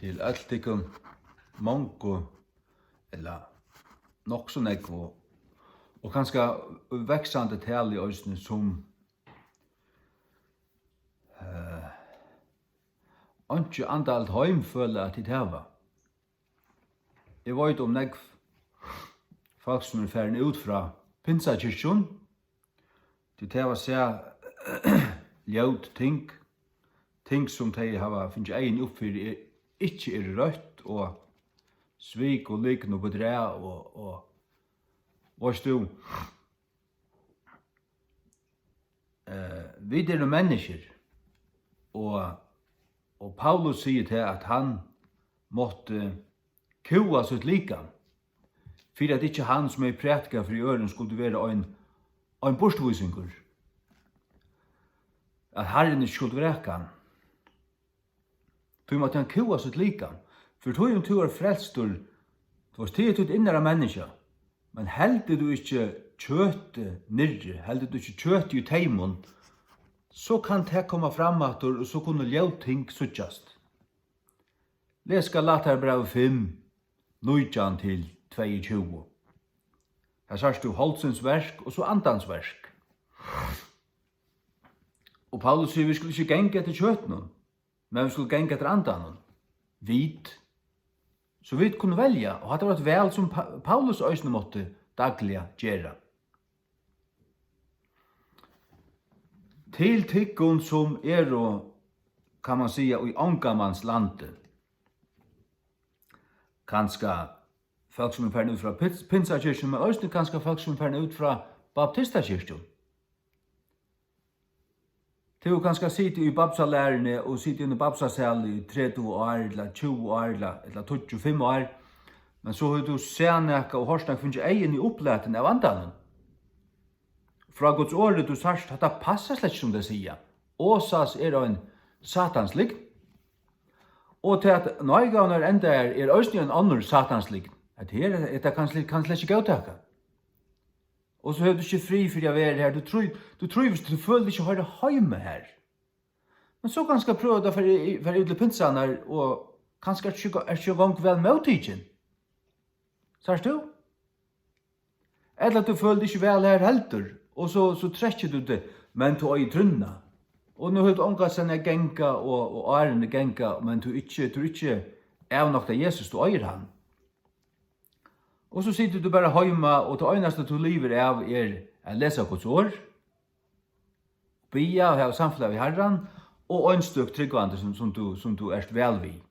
til öll tykkum mongu eller nok så nekvo og kanskje veksande tali øysene som ikke andalt heim føler at de hava. Jeg vet om nekv folk som ferdig ut fra Pinsakirkjon, de hava seg ljaut ting som de hava finnst egin oppfyrir ikke rødt og svik og likn og bedre og varst du vi er mennesker og Paulus sier til at han måtte kua sitt likan for at ikke han som prætka for i øren skulle være en borstvisingur at Herren ikke skulle vreka han. Du måtte han kua sitt likan for tog om du er frelstur du var stiget ut innere menneska men heldig du ikke kjøte nirre, heldig du ikke kjøte i teimon så kan det komme fram at og så kunne ljau ting suttjast. Les Galaterbrevet 5, 19 til 22. Her sørst du holdsens verk og så andans verk. Og Paulus sier vi skulle ikke genge etter kjøtene, men vi skulle genge etter andan. Vit. Så vi kunne velja, og det var et vel som Paulus øysene måtte dagliga gjøre. Til tykkun som og, kan man säga, i ångamans lande. Kanska folk som ferdig ut fra Pinsakirkjon, men også kanska folk som ferdig ut fra Baptistakirkjon. Til kanska sitte i babsalærerne og sitte under babsasal i 30 år, eller 20 år, eller 25 år, men så har du senekka og horsnak finnst egin i oppleten av andanen. Fra Guds året du sørst at det passer slett som det sier. Åsas en satanslig. Og til at nøygavner enda øyne en annen satanslig. At her er det kan slett ikke gøytaka. Og så har du ikke fri for å være her. Du tror hvis du føler ikke høyre heime her. Men så kan du prøve det for ytterlig pinsaner og kanskje er ikke gong vel møtidjen. Sørst du? Eller at du føler ikke vel her heldur. Og så trekker du det, men du er i trunna. Og nå har du omgått seg genga og årene genga, men du ikke er nok av Jesus, du eier han. Og så sitter du bare heima, og det eneste du lever av å lese Guds ord, bia og ha samfunnet i Herren, og ønstøk tryggvande som du er vel vid.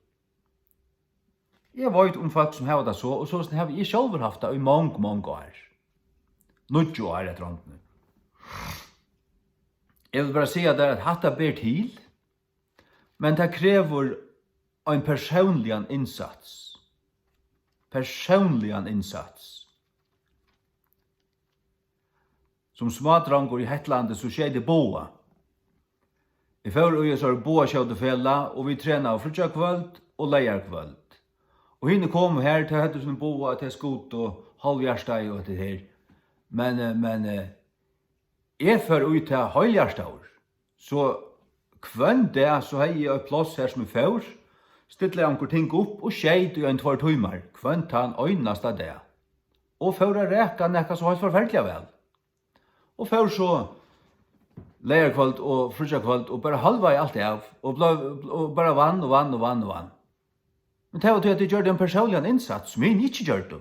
Jeg vet om folk som har det så, og så har jeg selv haft det i mange år. 90 år etter åndene. Jeg vil bare si at hatta ber til, men det krever en personlig innsats. Som smadrangår i Hetlandet så skjer det boa. Jeg får jo så boa kjøyde fella, og vi trener frutja kvöld og leier kvöld. Og henne kom her til hette som boa til skot og halvhjersteg og det her. Men jeg får ut til halvhjersteg. Så kvann det så har jeg et plass her som jeg får, stiller jeg anker ting opp og skjeid i 2 timer. Kvann ta en øynast av det. Og får jeg reka nekka så helt forferdelig vel. Og får så leierkvalt og frutjakvalt og bare halva i alt det av. Og bare vann. Men det var til at jeg gjør det en personlig innsats som jeg ikke gjør det.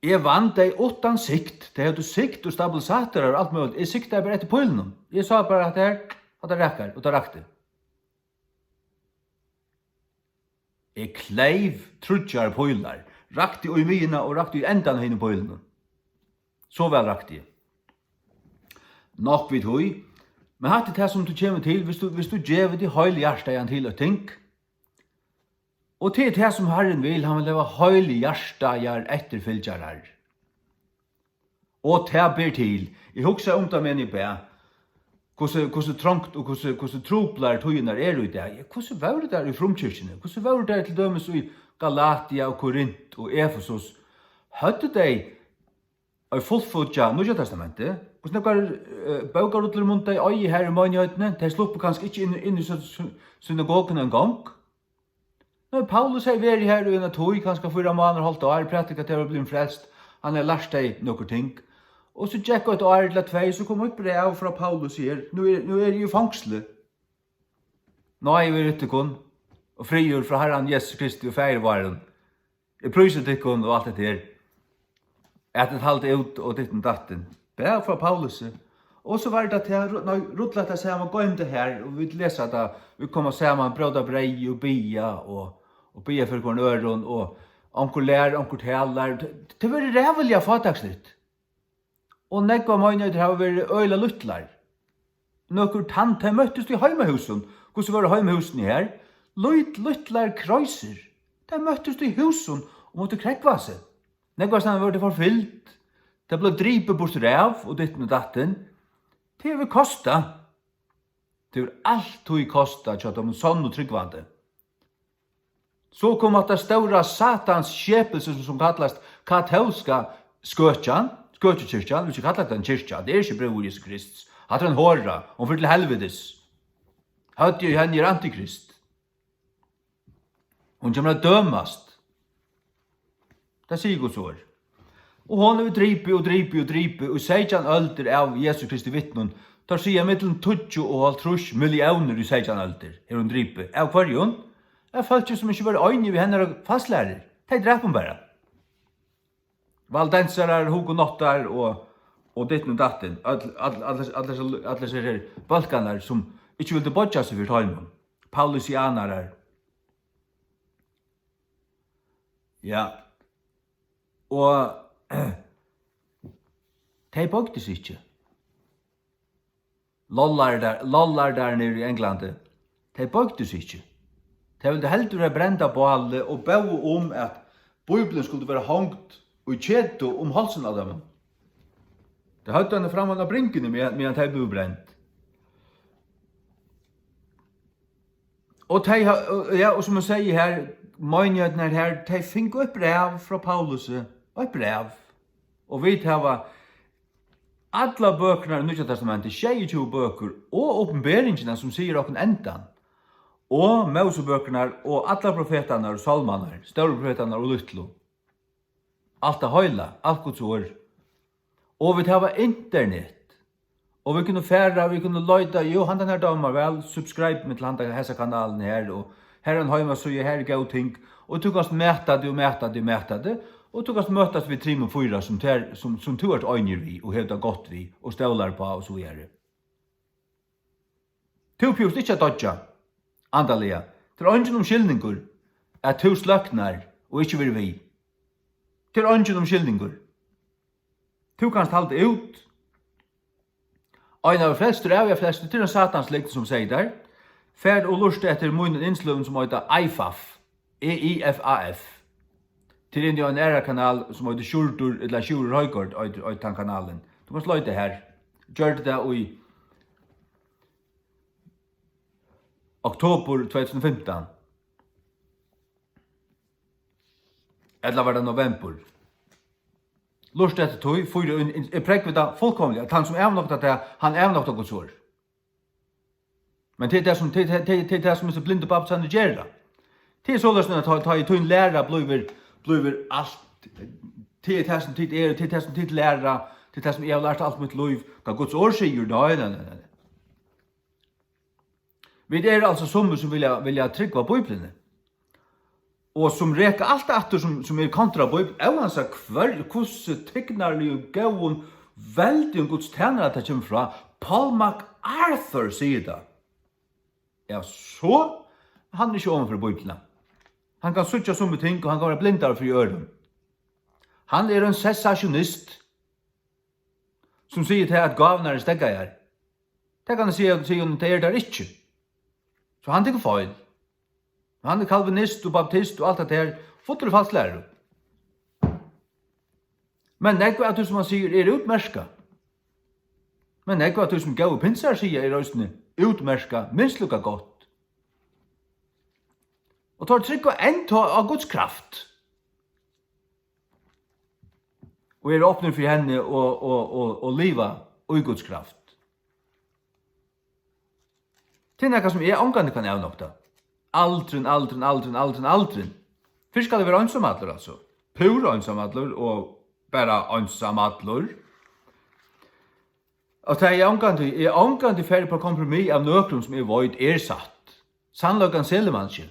Jeg vann deg utan sikt. Det hadde sikt og stabilisator og alt mulig. Jeg sikta bare etter pølen. Jeg sa bare at det rekker, og det rakte. Jeg kleiv trutjar pølar. Rakte i myina og rakte i endan henne pølen. Så vel rakte jeg. Nok vidt hui. Men hatt det som du kommer til, hvis du gjever de høylig hjertegen til å tenk, og til det som Herren vil, han vil leve høylig hjertegen etterfylgjarar. Og det ber til, jeg husker om det men i be, hvordan trångt og hvordan troplar tøyner i det. Hvordan var det der i fromkirkene? Hvordan var det der til dømes i Galatia og Korint og Efesos? Høtte de fullfutja Nya Testamentet? Och snackar bokar munta i öje här i manhötne, det slupper kanske inte in i synagogen en gång. Nu Paulus säger vi här i en tog kanske 4 månader hållt och predikar till att bli frälst. Han lärt dig några ting. Och så tjekka ett år eller 2 så kom upp brev från Paulus här. Nu är det ju fångsle. Nej, vi är ute kon och frigjord från Herren Jesus Kristus och färgvaren. Jag prysar till kon och allt det där. Att det halt ut och ditten datten. Brev från Paulus. Och så var det att jag ruttlat att säga man går inte här och vi läser det. Vi kommer samman bröda brej och bia och bia för kon öron och onkel lär, onkel talar. Det var det rävliga fatagsligt. Och nekva møgnet har vært øyla luttlar. Nøkker tante møttes i heimehusen. Hvordan var det heimehusen her? Luttlar krøyser. De møttes i husen og måtte krekva seg. Nekva stedet var det forfyllt. Det ble dripet bort ræv og ditten og datten. Det vil kosta. Det vil alltid kosta til at de sånn og tryggvande. Så kom at det stora satans skjepelse som kallast katolska skøtjan, Skøtjekirkjan, vi skal kalla det en kyrkja, det er ikke bror Jesus Kristus. Hatt en hårra, om for til helvedes. Hatt jo henne er antikrist. Hun kommer å dømast. Det sier Guds ord. Og hon er dripi og 16 ølter av Jesus Kristi vittnen. Tar sier mittelen 20 og 50 millioner i 16 ølter. Er hun dripi. Av hverjon? Jeg følte som ikke var øyne vi henne fastlærer. De drep hun bare. Valdensarar, hugonottar og ditten og datten. Alle ser balkanar som ikke ville bodja seg for tøymon. Paulusianarar. Ja. Og de bøgdes ikke. Lollar der nere i Englande. De bøgdes ikke. De ville heldur brenda på alle og bau at Bibelen skulle være hongt og kjeto halsen av dem. Det høyde henne framan av brinkene medan de ble brent. Og som jeg sier her, møgnøtene her, de fikk et brev fra Paulus, et brev. Og vi tar alle bøkene i Nya Testamentet, 22 bøker, og åpenberingene som sier åkken endan. Og Mosebøkene, og alle profetene og salmene, større profetene og lytlo. Allt det høyla, alt Guds ord. Og vi tar internet. Og vi kunne færa, vi kunne løyta, jo, han den her damer vel, subscribe med til han hessa kanalen her, og her en høyma så her gau ting, og du kan mæta det, og du kan møtas vi 3 og 4 som du er øyner vi, og hevda godt vi, og støvlar på, og så gjerne. Tu pjust ikke dodja, andalega, til øyne skyldningur, at tu sløknar, og ikke vil vi. Til ønsken skyldningur. Du kan halde ut. Ein av flestur til en satanslikt som sier der. Ferd og lust etter munnen innsløven som heter EIFAF. EIFAF. Til inn i en æra-kanal som heter Sjurdur, eller Sjurdur Høygård, og den kanalen. Du kan slå det her. Gjør det i oktober 2015. Eller var det november. Lust etter tog, jeg prekker det fullkomlig, at han som evnokta det, han evnokta Guds ord. Men det er det som er blinde babsane gjerra. Det er så løsning at ta i tog læra bliver alt, det er det som tid er, det er det som tid læra, det er det som jeg har lært alt mitt liv, hva Guds ord sier, nei. Vi er altså som vilja tryggva Bibelen. Og som reka alt etter som er kontra Bibelen, evansa hvordan tygnarlig og gauon veldig Guds tænare det kommer fra, Paul MacArthur sier det. Ja, så han er ikke ovenfor Bibelen. Han kan sutja somme ting, og han kan være blindare for i øren. Han er en sessationist, som sier til at gavene er stegga her. Det kan han si at det er der ikke. Så han tenker feil. Han er kalvinist og baptist og alt det her, fotter falsk lærer. Men det er ikke at du som han sier er utmerska. Men det er ikke at du som gav pinsar sier er røysene utmerska, minst lukka godt. Og tar trykk og enda av Guds kraft. Og er åpner for henne og liva og i Guds kraft. Det er noe som jeg omgående kan avnokta. Aldrin. Først skal det være ensamadler, altså. Pur ensamadler og bare ensamadler. Og det er omgående ferdig på kompromiss av nøkron som void satt. Sannløkan selger man ikke.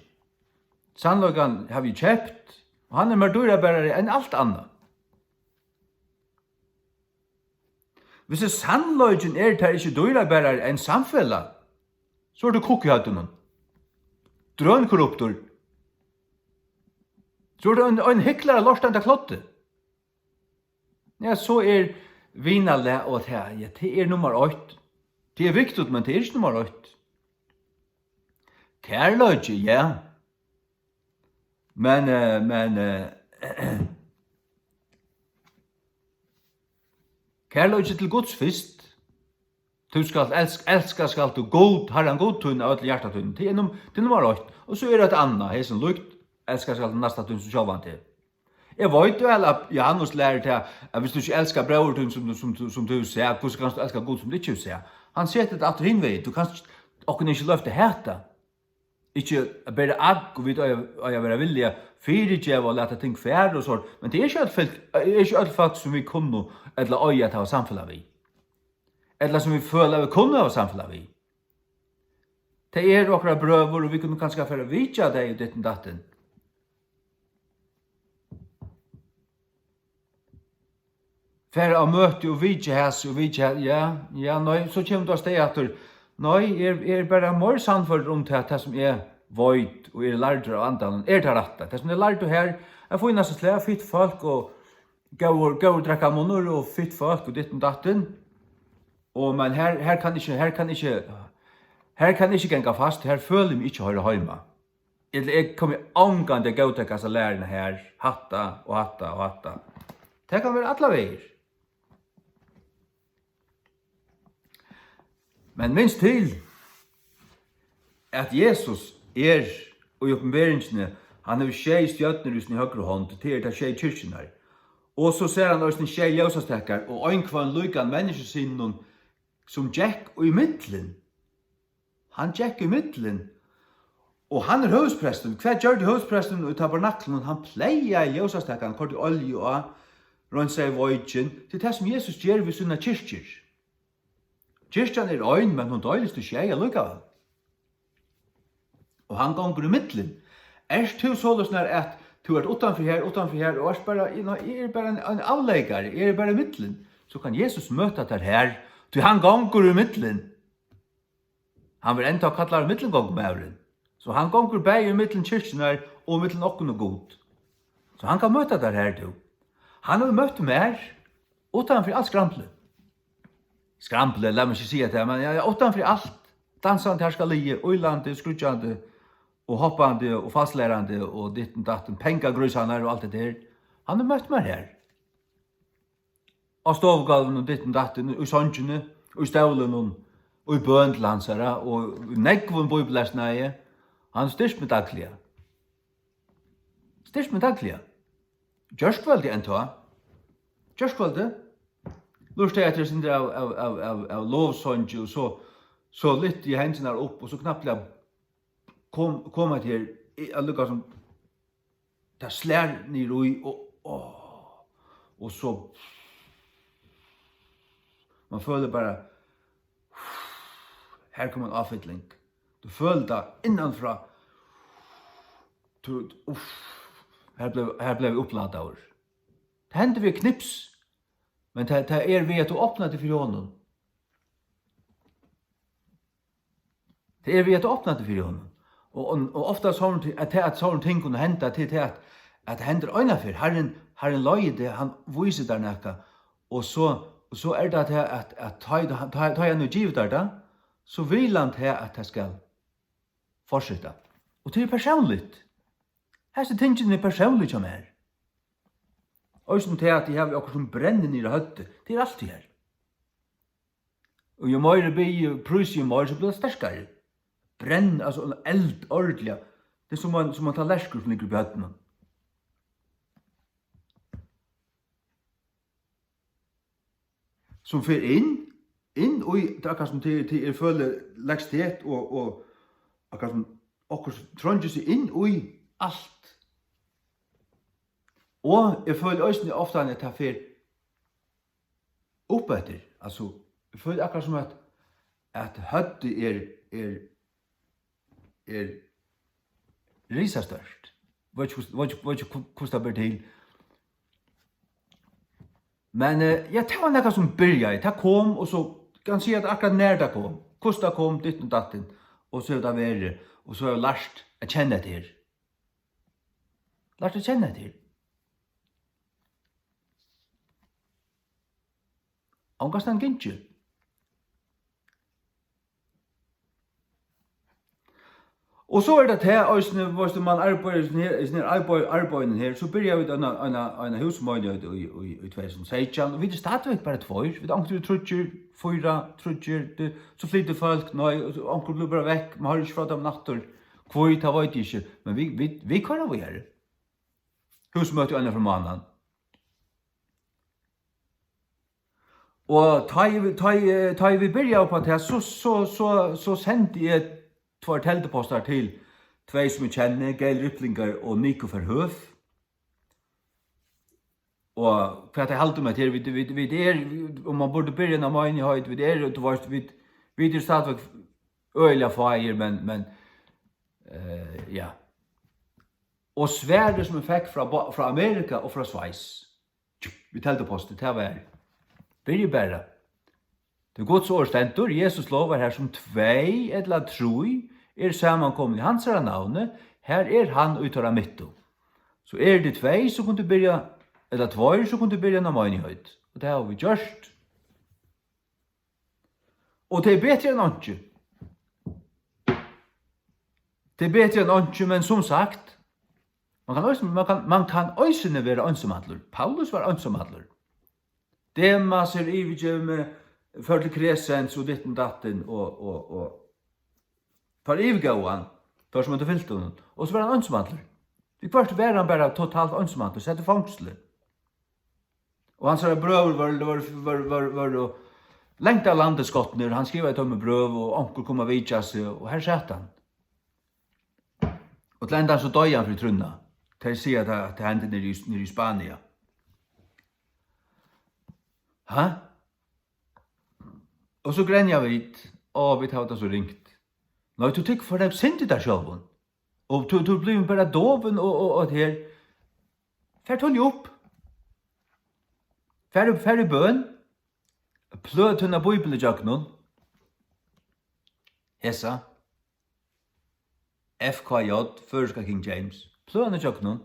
Sannløkan har vi kjøpt, og han mer dyrabærare enn alt annet. Hvis sannløkan der ikke dyrabærare enn samfellet, så det kukkihøtten. Drønkorruptor. Så det en hyklare lorstanda klotte. Ja, så vinale og det nummer 8. Det viktig, men det ikke nummer 8. Kærløyge, ja. Men kærløyge til Guds fyrst. Du skal elska skal du god, har en god tunn av alle hjertatun. Det nummer 8. Og så det et annet, hei som lukt, elska skal du nasta tunn som sjåvan til. Jeg vet jo at Johannes lærer til at hvis du ikke elskar brødretun som du ser, hvordan kan du elska god som du ikke ser? Han sier det at hinvei, du kan ikke løfte hæta. Ikke bare agg og vidt og jeg være vilja fyrirgjev og leta ting færre og sånn, men det ikke alt folk som vi kunne eller øye til å samfunnet vi. Eller som vi føler vi kunne ha samfunnet vi. Det okra brøver og vi kunne kanskje færre vidja det i ditten datten. Færre å møte og vidja hæs og vidja, ja, nei, så kommer du å steg etter. Nei, bare mer sannført om det som void og lærd av andan. Det rette. Det som lærd her, får nesten slæ fitt folk og gå og drekka munner og fitt folk og ditten datten. Men her kan ikke genga fast. Her føler jeg meg ikke høyre heima. Jeg kommer omgående gå til disse lærerne her. Hatta. Det kan være alle veier. Men minst til at Jesus og i oppenberingsene, han har skjei stjøtner i sin høyre hånd, til det skjei kyrkjen her. Og så ser han også skjei ljøsastekker, og øynkvann lykan menneskesinnen som Jack og i middelen. Han Jack i middelen. Og han høvdspresten. Hva gjør det høvdspresten i tabernaklen? Han pleier i ljøsastekken, kort i olje og rundt seg i vøytjen, til det som Jesus gjør ved sine kyrkjer. Kyrkjan øyn, men hun døyligste skjei lukkavel. Og han gonger i middelen. Du såløsner at du utanfor her, og bare en avleggare, bare i middelen. Så kan Jesus møte der her, til han gonger i middelen. Han vil enda kallar middelgångmævren. Så han gonger bare i middelen kyrkjen her, og middelen okken og god. Så han kan møte der her, du. Han har møtt mer, utanfor alt skrampelet. Skrample, la meg ikke si det, men utanfor alt. Dansande, herskalige, uilande, skrutjande, og hoppande, og fastlærande, og ditten datten, pengagrusane og alt det der. Han har møtt meg her. Og stovgalven og ditten datten, og i sonjene, og i staulen, og i bøndlansere, og i negvun bøyblæsneie. Han styrst med daglige. Gjørskvaldi enta. Lurst jeg etter sin av lovsonji, og så litt i hendene opp, og så knappt kom jeg til, jeg lukket som, det slær ned i, og så, man føler bare, her kommer en avfytling. Du føler det innanfra, her ble vi oppladet over. Det hender vi knips, men det vi at du åpner det for hånden. Det vi at du åpner det for hånden. Og ofta at sånne ting kunne hente til at det hender øyne for. Herren løy det, han viser der nekka. Og så det at ta jeg noe givet der da, så vil han til at det skal fortsette. Og det personligt. Hese tingene personligt som her. Og som til at de har akkur som brenner nere høtte. Det alltid her. Og jo mer blir prus, jo mer så blir det sterskere. Brenn, altså eld, ordentlig. Det som man tar lærskur som ligger på høttene. Som fer inn, inn og det akkurat som til føler lekstet og akkurat som okkur trånger seg inn i alt. Og jeg føler også ofte at jeg fer opp etter. Altså, jeg føler akkurat som at høttet er risastørst. Vet ikke hvordan det blir til. Men det var noe som byrja. Det kom, og så kan si at akkurat nær det kom. Hvordan det kom, ditt og datten. Og så det vært, og så har jeg lært å kjenne til. Lært å kjenne til. Angastan gynnsju. Og så det til, hvis man arbeider her, så byrja vi en husmøyne i 2016, og vi er stadigvæk bare tvær. Vi er anker trutjer, 4 trutjer, så flytter folk, og anker blir bare vekk, man har ikke fra dem natter, hvor ta vet ikke, men vi kan vi her. Husmøte og fra mannen. Og ta vi byrja på det, så sendte jeg 2 telteposter til 2 som jeg kjenner, Geil Ryplinger og Nico Verhøf. Og for at jeg halte meg til, vi om man burde begynne med en i høyt, vi er stadigvæk øyelig feier, men ja. Og svære som jeg fikk fra Amerika og fra Sveis, vi telteposter, det var byrje bare. Det er Guds årstentor, Jesus lover her som 2 eller 3 sammankommen i hans navne, her han uttara mitto. Så det 2, så kunne du byrja, eller 2, så kunne du byrja en høyt. Og det har vi gjort. Og det er bedre enn åndsje. Det er bedre enn åndsje, men som sagt, man kan øysene være ønsomadler. Paulus var ønsomadler. Demas ivigjømme, før til Kresens og ditten datten, og for ivgåan, før som han fyllte honom. Og så var han ønsomadler. I kvart var han bare totalt ønsomadler, sette fangsle. Og hans brøver var lengt av landeskottene, han skriva et med brøv, og onkel kom og vidtja seg, og her satt han. Og til enda så døg han for trunna, til å si at det hendte nere i Spania. Hæ? Og så grenja vi hit, og vi tar det så ringt. Nei, du tykker for dem sindi der sjølven. Og du blir bare doven og det her. Fær tål jo opp. Fær i bøn. Pløt hunna bøybel i jaknon. Hessa. FKJ, Førska King James. Pløt hunna jaknon.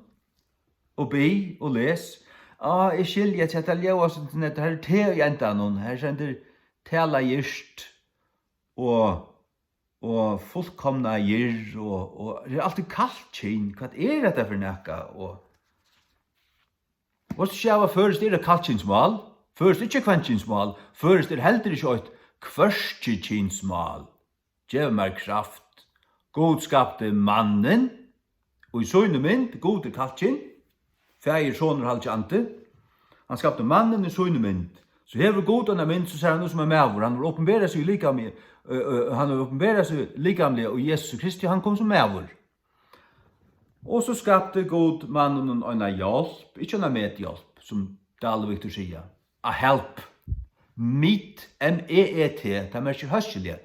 Og bi og les. Jeg skiljer til at jeg lever oss til dette her te i enda noen. Her sender tala gyrst og fullkomna gyr og det er alltid kallt kyn. Hva dette for nekka? Og så sjava først det kallt kynsmal. Først ikke kvantkynsmal. Først heldur ikke et kvørstje kynsmal. Gjev meg kraft. God skapte mannen og i søgne mynd, god kallt kyn. Fægir soner halvtje ante. Han skapte mannen i søgne mynd. Så hever god denne mynd, så ser han noe som medvor. Han vil åpenbære seg likamlig, og Jesus Kristi, han kom som medvor. Og så skapte god mannen en hjelp, ikke en medhjelp, som Dalvik sier. A help. Meet, M-E-E-T, det er merker hørselig.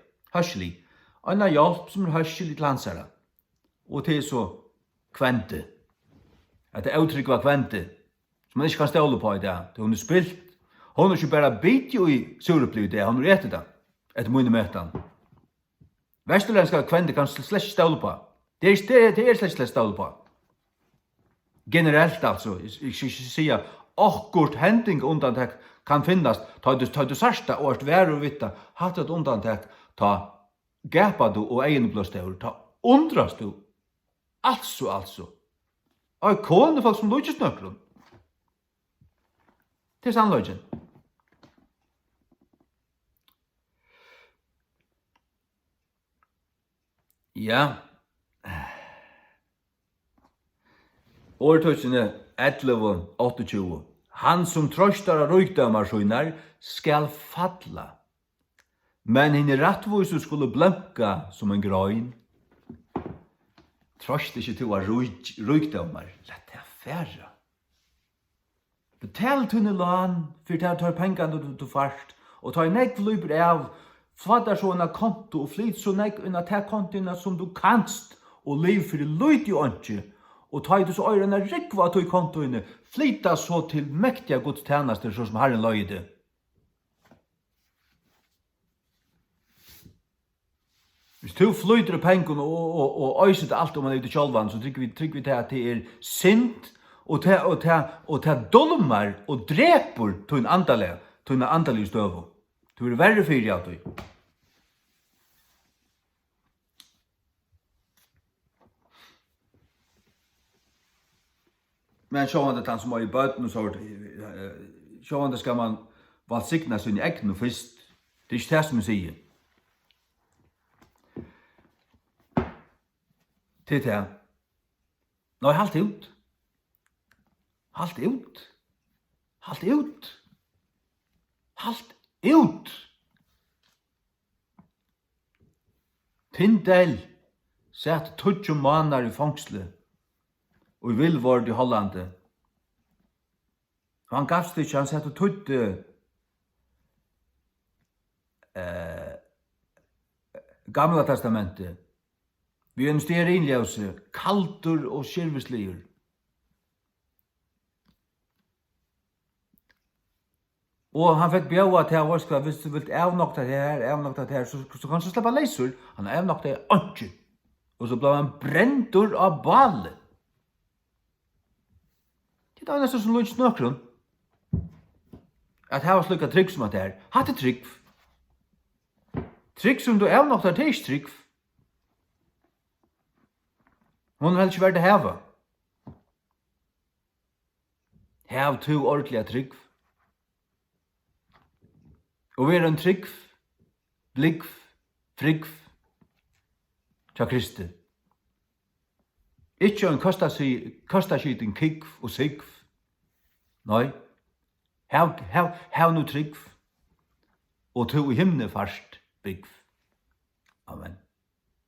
En hjelp som hørselig til hansere. Og til så kvente. At det uttrykk var kvente, som man ikke kan ståle på i det. Det hun spilt. Hon er ikke bare bit jo i suruppliv det, hon er etter det, etter mine møten. Vesterlandska kvende kan slett ståle på. Det er slett ståle på. Generelt altså, jeg skal ikke si akkurat hending undantek kan finnes, ta du sørste og et vær og vitta, hatt et undantek, ta gapa du og egen blåstøver, ta undrast du. Altså. Og kone folk som lukjes nøkron. Det er sannløgjen. Ja. Åretøysene 11:28. Han som trøstar av rykdømar søgnar skal falla. Men henne rattvise skulle blanka som en grøyn. Trost ikke til å rykdommer. Lett det færre. Betal tunne lån, for det tar pengene du først, og tar nekk løper av, flatter sånne konto, og flyt så nekk unna til kontina som du kanst, og liv for det løyt jo ikke, og tar du så øyrene rikva til kontoene, flytta så til mektige godstjenester, så som Herren løyde. Hvis du flyter pengene og øyser til alt om man er ute i kjølvann, så trykker vi til at det er sint, og til dolmar og dreper til en andalig støv. Du er verre fyrir av det. Men sjående til han som er i bøten og sånt, sjående skal man valgsikna sin egen og først. Det er ikke det som jeg sier. Til det. Nå er halt ut. Halt ut. Halt ut. Halt ut. Tindel satt 20 måneder i fangsle og i Vilvord i Hollande. Han gavst ikke, han satt og tøtte Gamla testamentet. Vi en stearinljøse, kaltur og skirveslier. Og han fikk bjøva til å vorska, hvis du vil avnokta det her, så kan du slippe leisur. Han avnokta det ikke. Og så ble han brentur av balet. Det er nesten som lunch nøkron. At her var slukka trygg som at det er. Hatt er trygg. Trygg som du avnokta, det er ikke trygg. Hon har ikke vært det heva. Hev to ordentlige trygg. Og vi er en trygg, blikk, trygg, til Kristi. Ikke en kastaskyting, kikk og sigg. Nei. Hev no trygg, og to i himne først bygg. Amen.